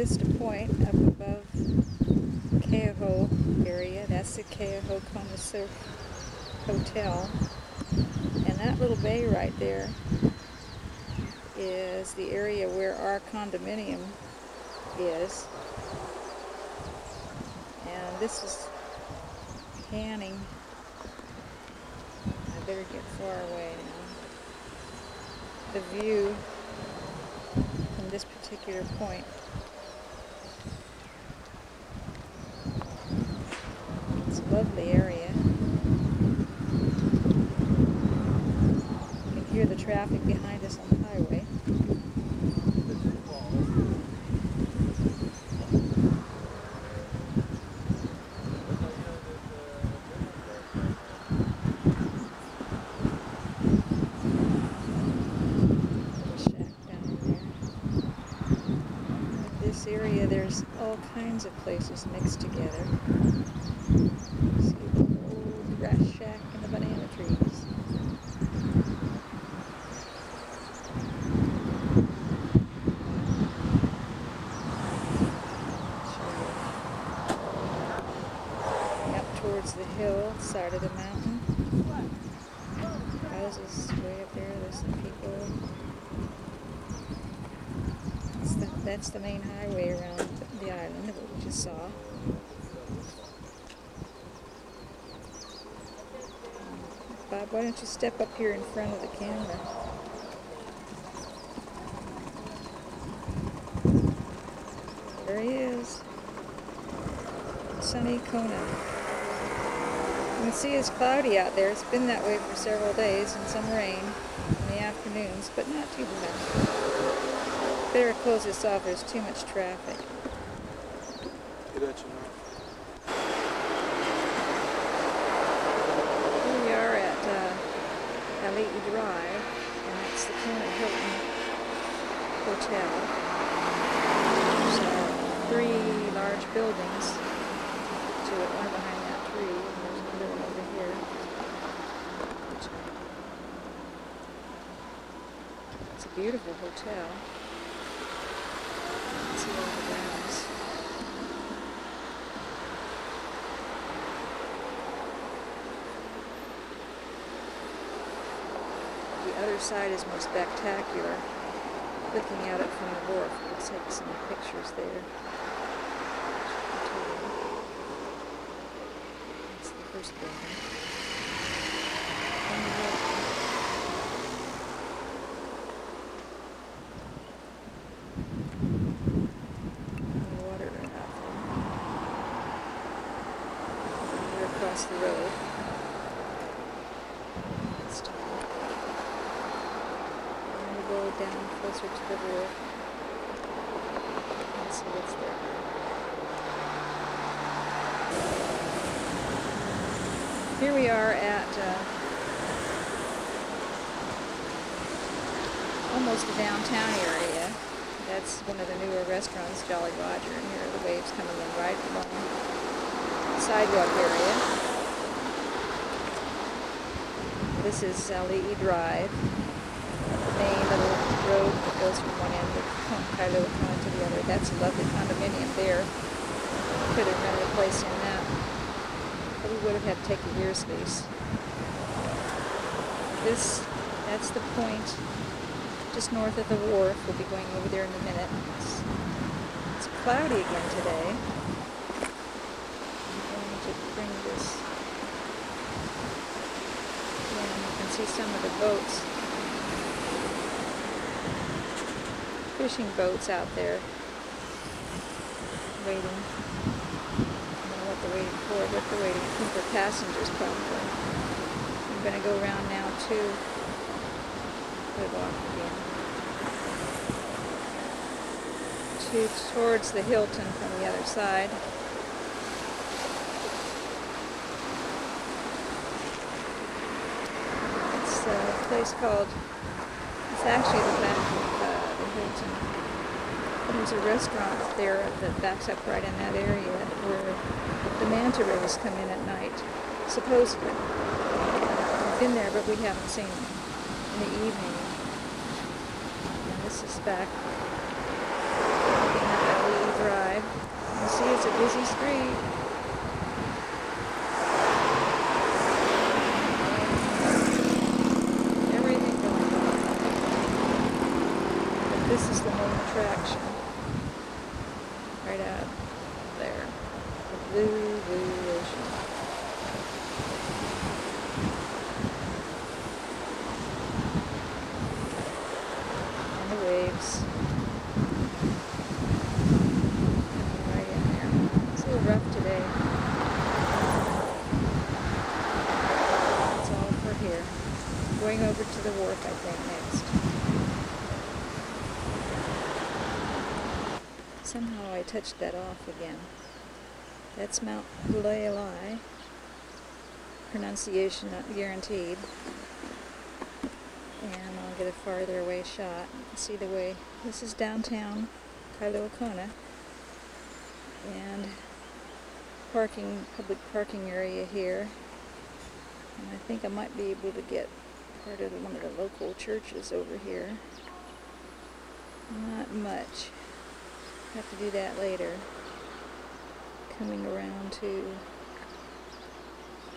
Vista Point up above Keauhou area. That's the Keauhou Kona Surf Hotel. And that little bay right there is the area where our condominium is. And this is Canning. I better get far away now. The view from this particular point. It's a lovely area. You can hear the traffic behind us on the highway. This area, there's all kinds of places mixed together. See the old grass shack and the banana trees. Up towards the hill side of the mountain. Houses way up there, there's some people. That's the main highway around the island that we just saw. Bob, why don't you step up here in front of the camera? There he is. Sunny Kona. You can see it's cloudy out there. It's been that way for several days, and some rain in the afternoons, but not too bad. Better close this off, there's too much traffic. Here we are at Ali'i Drive, and that's the Kona Hilton Hotel. There's 3 large buildings to it, one behind that tree, and there's another one over here. It's a beautiful hotel. See all the grounds. The other side is more spectacular. Looking at it from the wharf, we'll take some pictures there. That's the first building. Across the road. This time. And we'll go down closer to the wharf and see what's there. Here we are at almost the downtown area. That's one of the newer restaurants, Jolly Roger, and here are the waves coming in right along sidewalk area. This is Ali'i Drive, the main little road that goes from one end of Kailua Kona to the other. That's a lovely condominium there. Could have rented a place in that, but we would have had to take a year's lease. That's the point just north of the wharf. We'll be going over there in a minute. It's cloudy again today. Bring this in. You can see some of the boats, fishing boats out there waiting. I don't know what they're waiting for, what they're waiting for passengers probably. I'm going to go around now too. Put it off again. Towards the Hilton from the other side. A place called, it's actually the back of the Hilton. There's a restaurant there that backs up right in that area where the manta rays come in at night, supposedly. We've been there, but we haven't seen them in the evening. And this is back in Ali'i drive. You see it's a busy street. Everything going on. But this is the main attraction. Right out there. The blue, blue ocean. And the waves. Right in there. It's a little rough today. That's all for here. Going over to the wharf, I think, next. Somehow I touched that off again. That's Mount Hualalai. Pronunciation not guaranteed. And I'll get a farther away shot. See the way. This is downtown Kailua Kona. And public parking area here. And I think I might be able to get part of one of the local churches over here. Not much. Have to do that later. Coming around to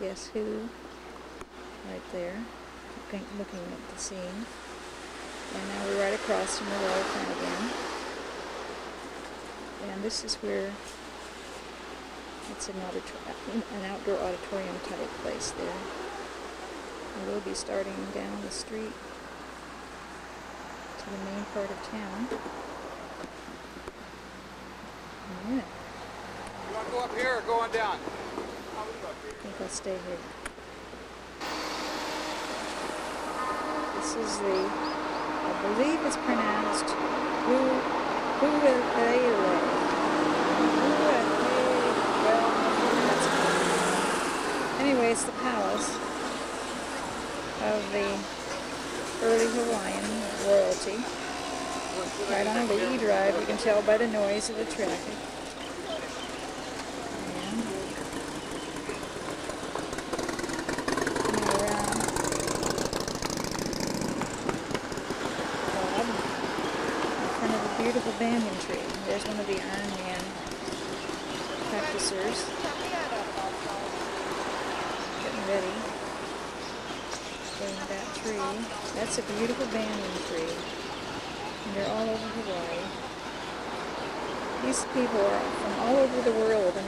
Guess Who, right there, looking at the scene. And now we're right across from the waterfront again. And this is where it's an outdoor auditorium type place there. And we'll be starting down the street to the main part of town. Yeah. You want to go up here or go on down? I think I'll stay here. This is I believe it's pronounced Hualalai. Anyway, it's the palace of the early Hawaiian royalty. Right on the E-Drive, you can tell by the noise of the traffic. Beautiful banyan tree. There's one of the Ironman practicers getting ready. Getting that tree. That's a beautiful banyan tree. And they're all over Hawaii. These people are from all over the world, and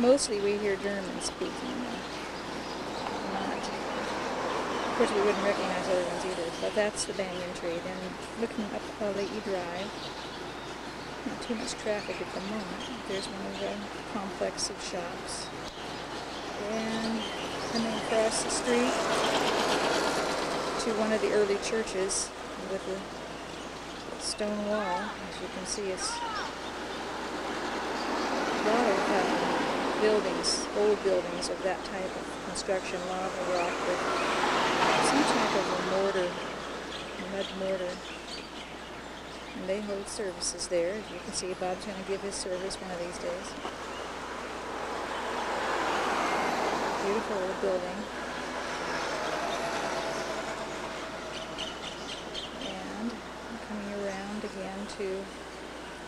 mostly we hear German speaking. Of course, we wouldn't recognize other ones either, but that's the banyan tree. Then looking up Hawaii Drive, not too much traffic at the moment. There's one of the complex of shops. And coming across the street to one of the early churches with a stone wall. As you can see, it's a lot of buildings, old buildings of that type of construction, lava rock with some type of a mortar, mud mortar. And they hold services there. As you can see, Bob's going to give his service one of these days. Beautiful old building. And coming around again to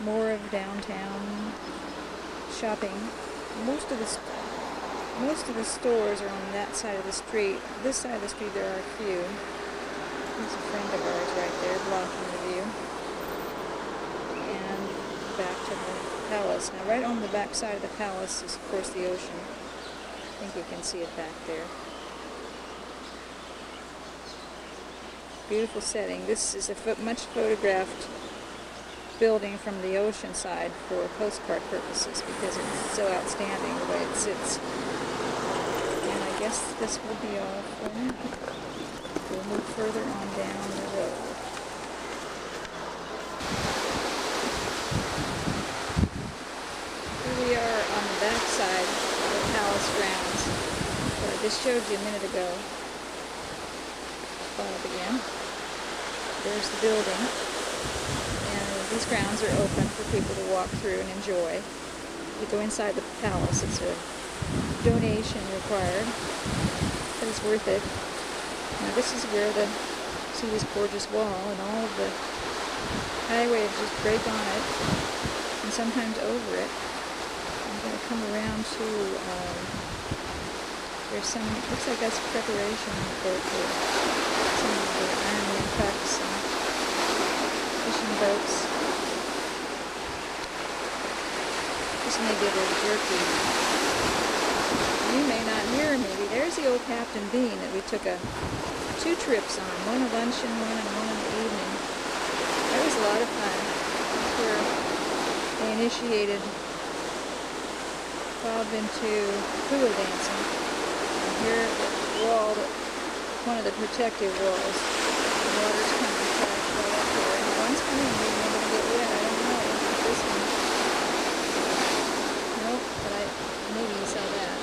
more of downtown shopping. Most of the stores are on that side of the street. This side of the street there are a few. There's a friend of ours right there blocking the view. And back to the palace. Now right on the back side of the palace is of course the ocean. I think you can see it back there. Beautiful setting. This is a much photographed building from the ocean side for postcard purposes because it's so outstanding the way it sits. And I guess this will be all for now. We'll move further on down the road. Here we are on the back side of the palace grounds that I just showed you a minute ago. Bob again. There's the building. These grounds are open for people to walk through and enjoy. You go inside the palace, it's a donation required, but it's worth it. Now this is where see this gorgeous wall and all of the highways just break on it. and sometimes over it. I'm going to come around to, there's some, looks like that's preparation for some of the Ironman trucks and fishing boats. This may be a little jerky. You may not hear me. There's the old Captain Bean that we took 2 trips on, one a luncheon one and one in the evening. That was a lot of fun. That's where they initiated Bob into hula dancing. And here at the wall, one of the protective walls, the water's coming crash right up there. And one's coming in, maybe I'm going to get wet. I don't know. This one. Nope, but maybe you saw that.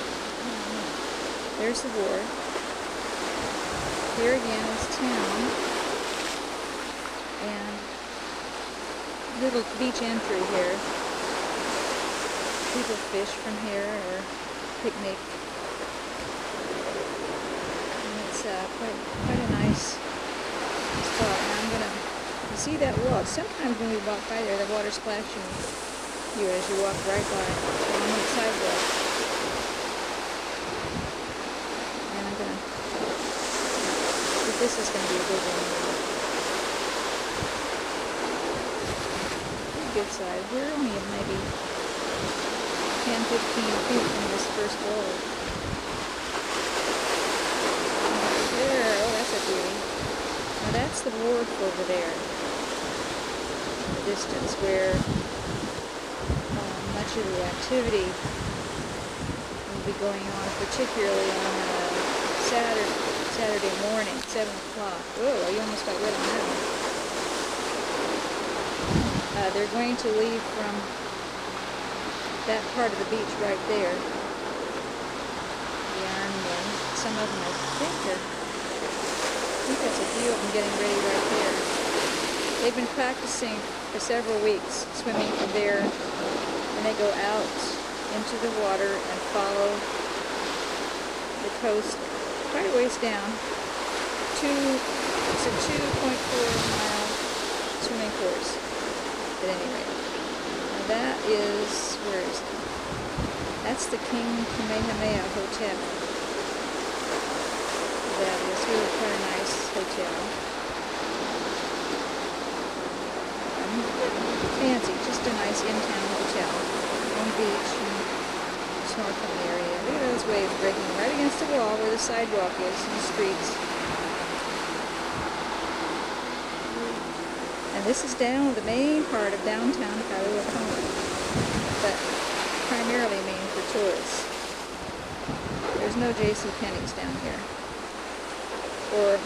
There's the wharf. Here again is town. And little beach entry here. People fish from here or picnic. And it's quite a nice spot. And I'm going to see that wall. Sometimes when we walk by there, the water splashing you as you walk right by on the sidewalk. And I'm going to, this is going to be a good one. Good size. We're only maybe 10, 15 feet from this first wall. There, oh, that's a beauty. Now that's the wharf over there. In the distance where much of the activity will be going on, particularly on Saturday morning, 7 o'clock. Oh, you almost got wet on that one. They're going to leave from that part of the beach right there. The Ironmen. Some of them, I think that's a few of them getting ready right there. They've been practicing for several weeks, swimming from there, and they go out into the water and follow the coast quite a ways down. It's a 2.4-mile swimming course. At any rate. Now that is, where is it? That's the King Kamehameha Hotel. That is really quite a nice hotel. Fancy, just a nice in-town hotel. On the beach and snorkeling area. Look at those waves breaking right against the wall where the sidewalk is and the streets. And this is down the main part of downtown Kailua, but primarily main for tourists. There's no JCPenney's down here, or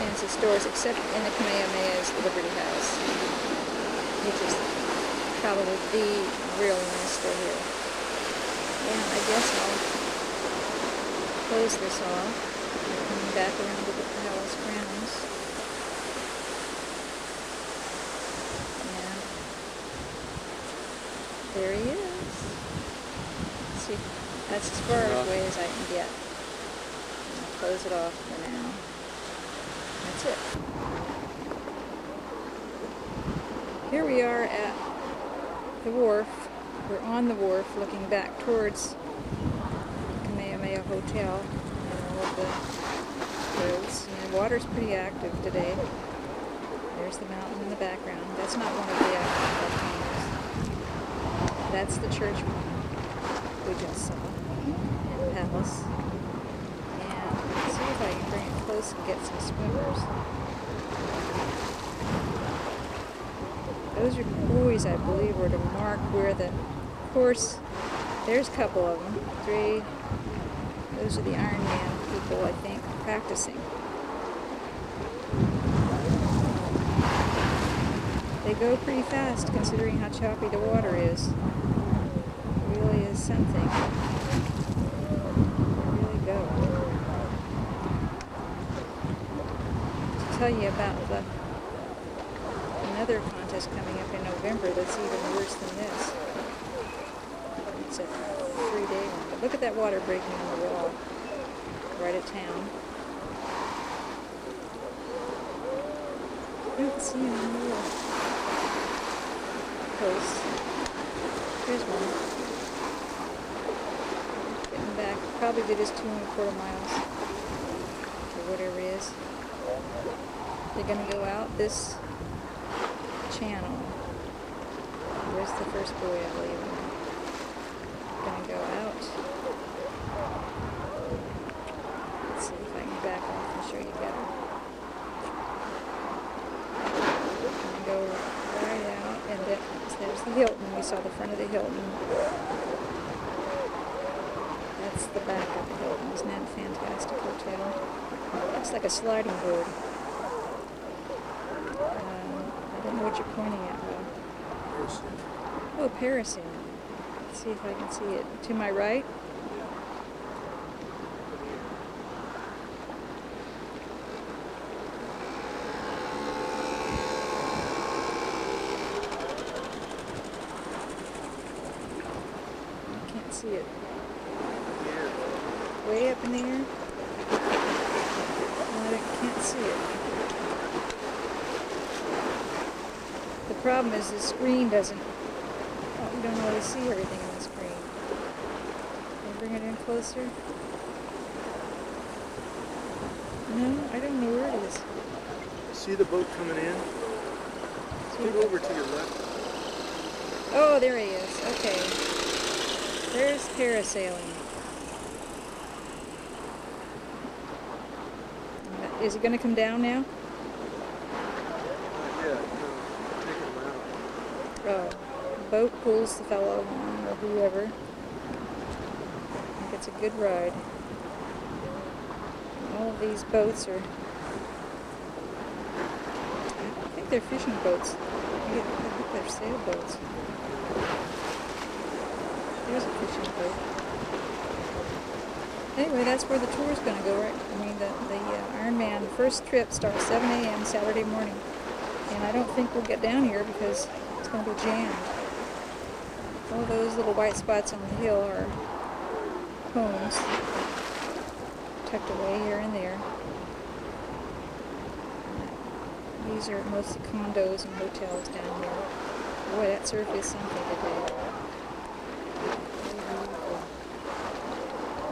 fancy stores, except in the Kamehameha's Liberty House, which is probably the real nice store here. And I guess I'll close this off, coming back around to the palace grounds. There he is. Let's see, that's as far away as I can get. I'll close it off for now. That's it. Here we are at the wharf. We're on the wharf looking back towards the Kamehameha Hotel and all of the roads. And the water's pretty active today. There's the mountain in the background. That's not one of the active volcanoes. That's the church we just saw, and the palace. And let's see if I can bring it close and get some swimmers. Those are buoys, I believe, were to mark where the, of course, there's a couple of them. 3. Those are the Ironman people, I think, practicing. They go pretty fast considering how choppy the water is. It really is something. They really go. To tell you about another contest coming up in November that's even worse than this. It's a 3-day one. But look at that water breaking on the wall right at town. I don't see any more. posts. Here's one. Getting back. Probably did his 2¼ miles. Or whatever it is. They're going to go out this channel. Where's the first buoy, I believe? Going to go out. Let's see if I can back off and show you better. Going to go right out, and there's the Hilton. We saw the front of the Hilton. That's the back of the Hilton. Isn't that a fantastic hotel? Looks like a sliding board. I don't know what you're pointing at, though. Oh, parasailing. Let's see if I can see it. To my right? I can't see it. Way up in the air? Well, I can't see it. The problem is the screen doesn't, you don't always see everything on the screen. Can you bring it in closer? No, I don't know where it is. See the boat coming in? Take over to your left. Oh, there he is. Okay. There's parasailing. Is it going to come down now? Oh, boat pulls the fellow along, or whoever. I think it's a good ride. All of these boats are, I think they're fishing boats. I think they're sailboats. There's a fishing boat. Anyway, that's where the tour is going to go, right? I mean, the Ironman first trip starts 7 a.m. Saturday morning. And I don't think we'll get down here because it's going to be jammed. All those little white spots on the hill are homes tucked away here and there. These are mostly condos and hotels down here. Boy, that surf is something today.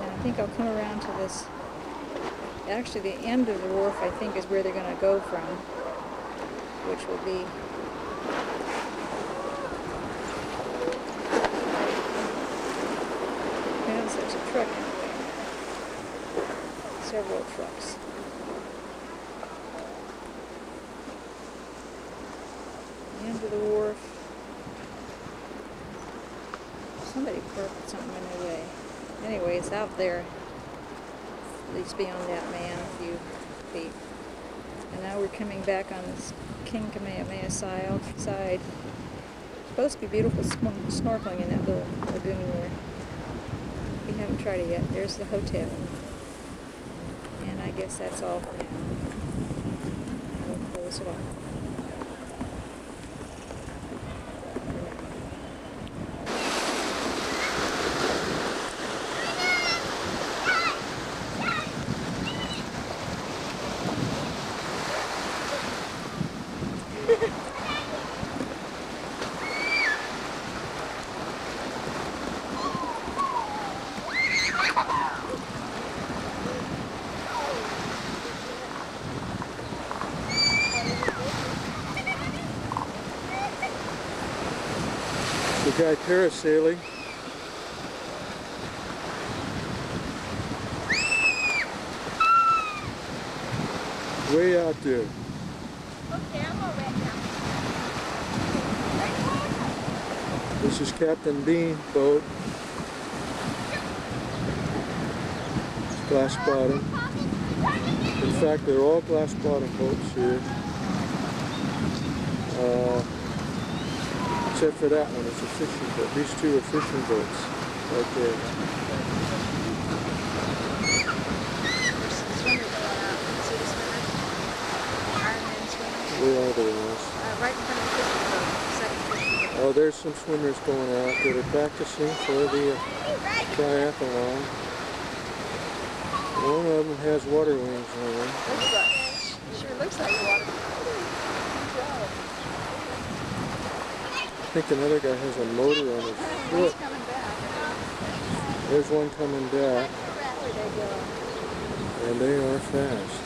And I think I'll come around to this. Actually, the end of the wharf, I think, is where they're going to go from, which will be there's a truck in the way. Several trucks. The end of the wharf. Somebody parked something in their way. Anyway, it's out there, at least beyond that man, a few feet. And now we're coming back on this King Kamehameha side. Supposed to be beautiful snorkeling in that little lagoon there. We haven't tried it yet. There's the hotel. And I guess that's all for now. We'll close it off. The guy parasailing. Way out there. This is Captain Bean boat. It's glass bottom. In fact, they're all glass bottom boats here. Except for that one, it's a fishing boat. These two are fishing boats right there. Where are they, Ross? Right in front of the fishing boat, second fishing boat. Oh, there's some swimmers going out that are practicing for the triathlon. One of them has water wings on. Sure looks like water. think another guy has a motor on his He's foot. coming back. There's one coming back, Where'd they go? and they are fast.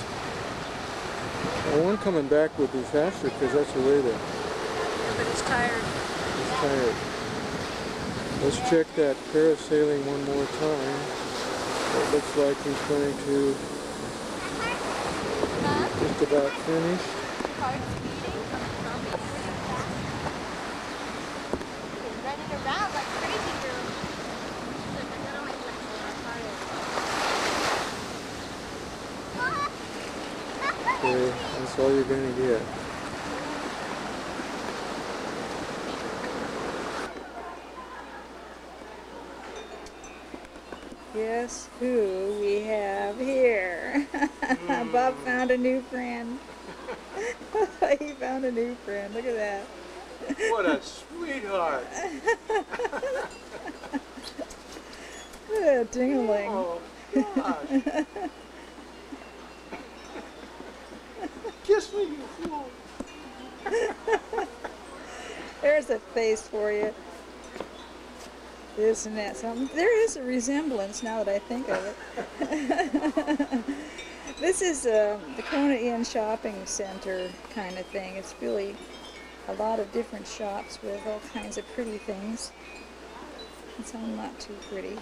Well, one coming back would be faster because that's the way that Yeah, but he's tired. he's tired. Let's check that parasailing one more time. It looks like he's going to just about finish. Running around like crazy girl. Okay, that's all you're going to get. Guess who we have here? Bob found a new friend. He found a new friend. Look at that. What a sweetheart! Ding-a-ling. Oh, gosh. Kiss me, you fool! There's a face for you. Isn't that something? There is a resemblance now that I think of it. This is the Kona Inn shopping center kind of thing. It's really a lot of different shops with all kinds of pretty things. And some not too pretty.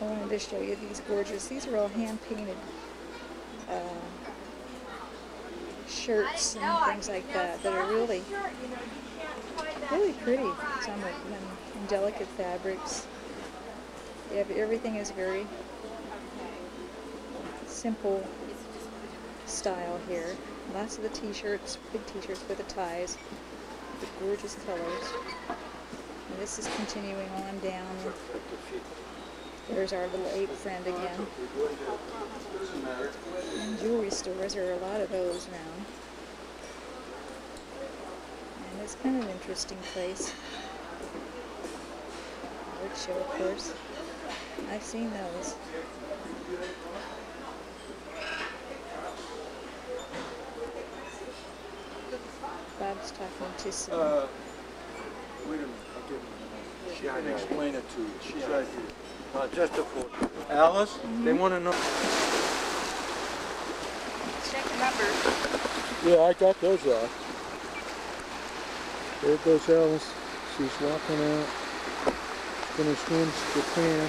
I wanted to show you these gorgeous. These are all hand-painted shirts and things like that that are really pretty. Some of them in delicate fabrics. Yeah, but everything is very simple style here. Lots of the t-shirts, big t-shirts with the ties, with gorgeous colors. And this is continuing on down. There's our little ape friend again. And jewelry stores, there are a lot of those around. And it's kind of an interesting place. Art show, of course. I've seen those. Bob's talking to some. Wait a minute, I'll give him. She can explain it to you. She's right here. Just a photo. Alice, they want to know. Check the numbers. Yeah, I got those off. There goes Alice. She's walking out. She's going to swim to Japan.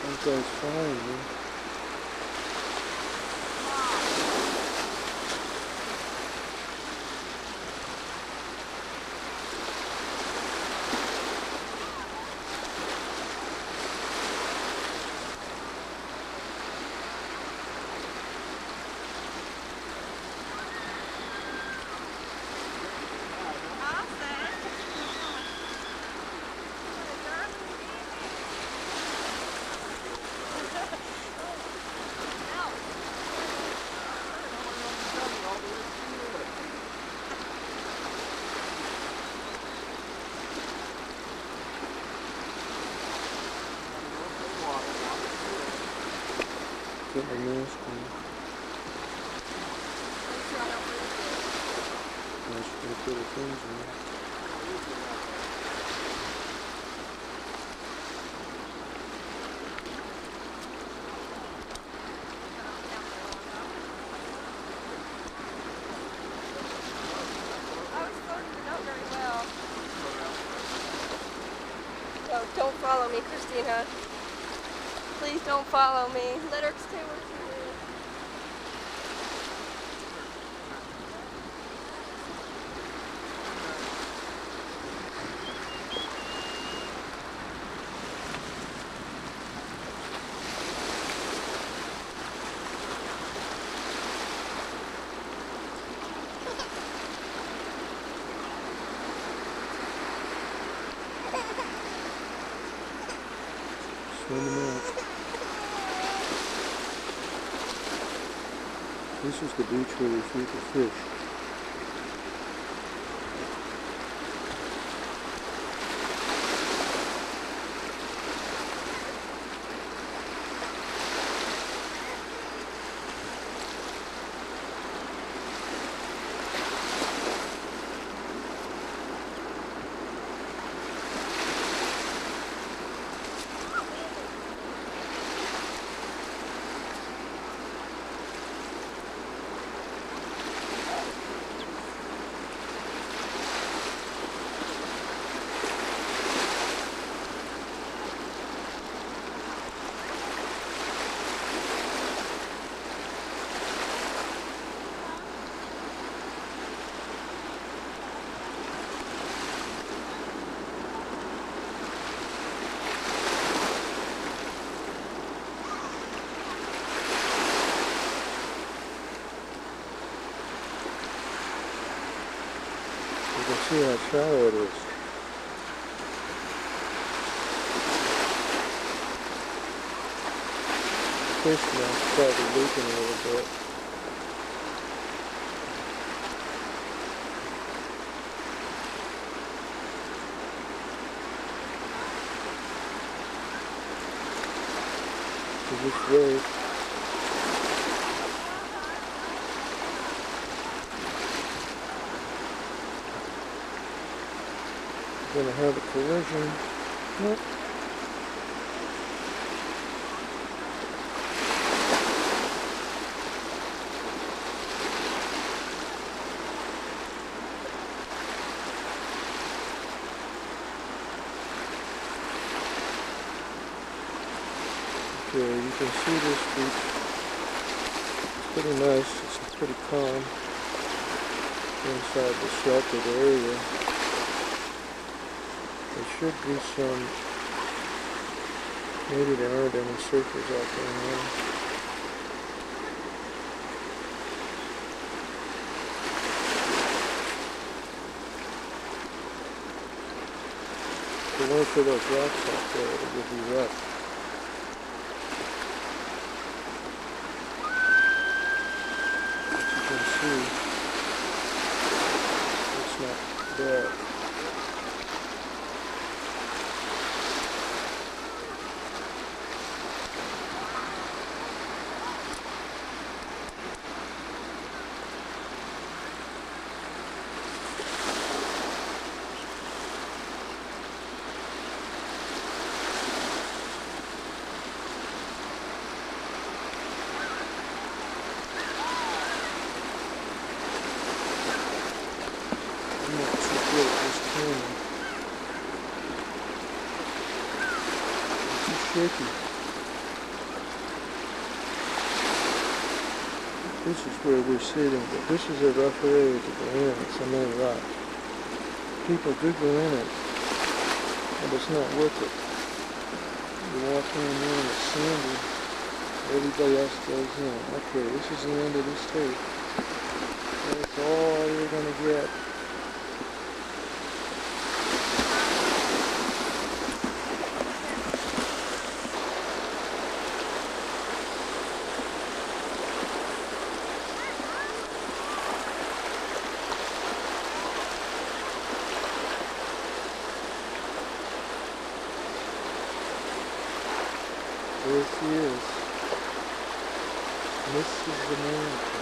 That guy's following me. Put my mask on. I should put the things on. Oh, don't follow me, Christina. Please don't follow me. Let her stay where she is. Swim them out. This is the beach where we feed the fish. see how shallow it is. Fish mouth's probably leaking a little bit. This way. Gonna have a collision. Nope. Okay, you can see this beach. It's pretty nice. It's pretty calm inside the sheltered area. There should be some, maybe there aren't any surfers out there now. If it weren't for those rocks out there, it would be rough. As you can see, it's not bad. I'm not too good at this camera. It's too shaky. This is where we're sitting, but this is a rough area to go in. It's a main rock. People do go in it, but it's not worth it. You walk in there and it's sandy. Everybody else goes in. Okay, this is the end of this tape. That's all you're gonna get. There she is. Mrs. America.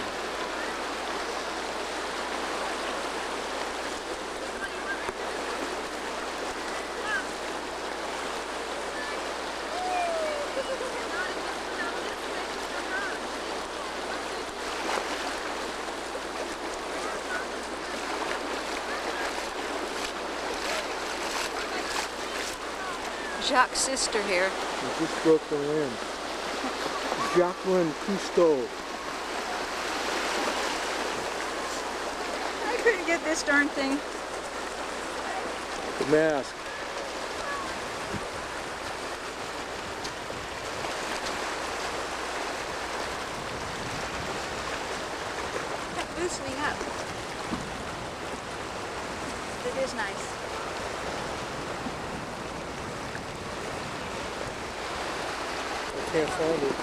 Jacques' sister here. We just broke the land. Jacqueline Cousteau. I couldn't get this darn thing. The mask. It's loosening up. It is nice. I can't find it.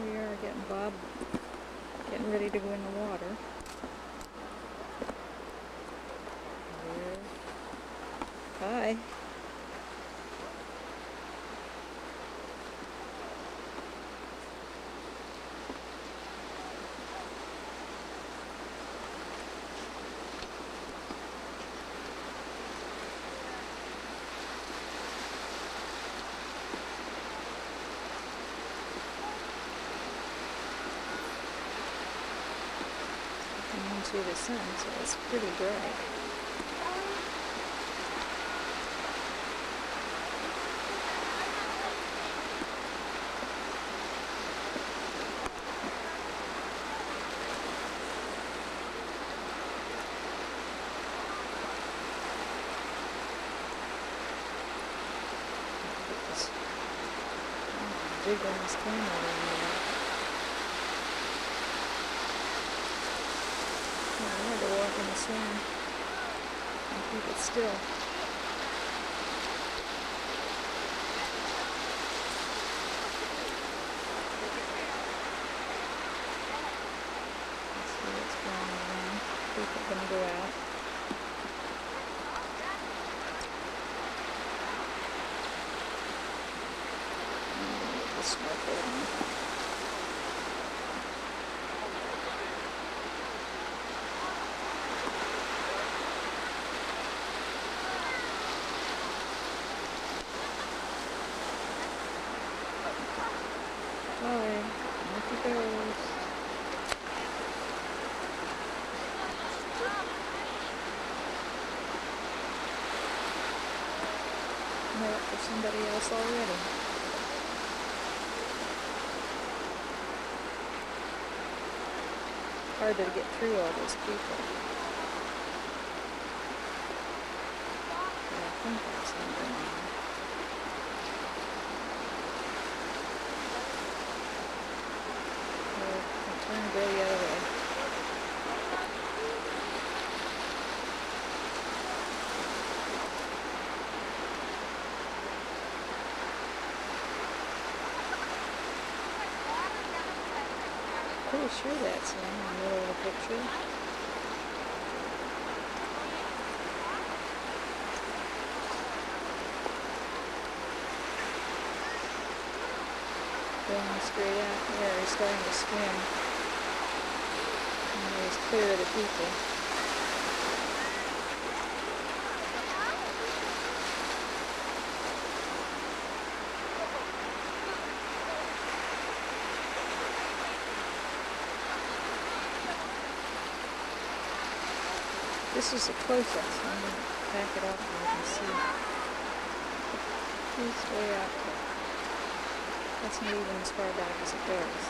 We are getting Bob getting ready to go in the water. There. Hi. See the sun, so it's pretty bright. big on this camera down there. Yeah, I had to walk in the sand and keep it still. Let's see what's going on. People can go out. The snorkel on. Alright, off it goes. They're up for somebody else already. Harder to get through all those people. Yeah, I think that's number 9. Turn and go the other way. Pretty sure that's him in the middle of the picture. Going straight out there, he's starting to swim. And he's clear of the people. This is a close-up, so I'm going to back it up and you can see. He's way out there. That's not even as far back as it goes.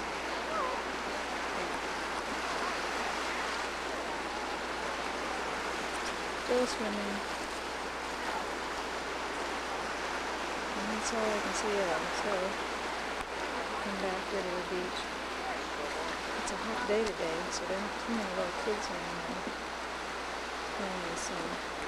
Still swimming. And that's all I can see of him, so come back here to the beach. It's a hot day today, so there aren't too many little kids around there. Playing in the sun.